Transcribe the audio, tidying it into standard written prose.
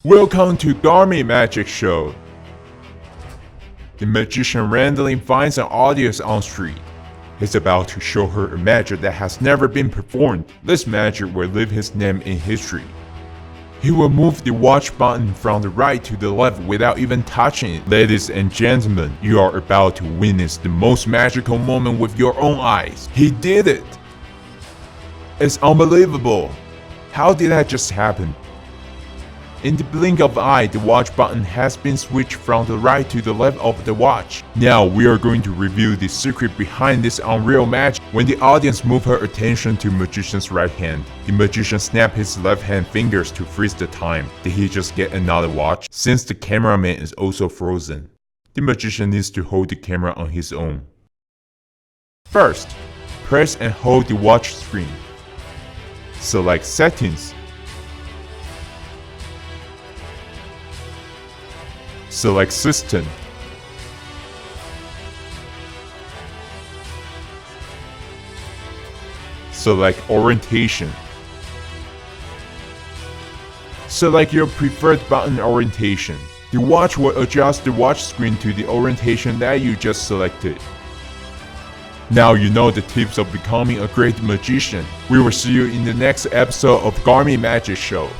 Welcome to Garmin Magic Show. The magician randomly finds an audience on street. He's about to show her a magic that has never been performed. This magic will leave his name in history. He will move the watch button from the right to the left without even touching it. Ladies and gentlemen, you are about to witness the most magical moment with your own eyes. He did it! It's unbelievable! How did that just happen? In the blink of an eye, the watch button has been switched from the right to the left of the watch. Now we are going to reveal the secret behind this unreal magic. When the audience moves her attention to magician's right hand, the magician snaps his left hand fingers to freeze the time. Did he just get another watch? Since the cameraman is also frozen, the magician needs to hold the camera on his own. First, press and hold the watch screen. Select Settings. Select System. Select Orientation. Select your preferred button orientation. The watch will adjust the watch screen to the orientation that you just selected. Now you know the tips of becoming a great magician. We will see you in the next episode of Garmin Magic Show.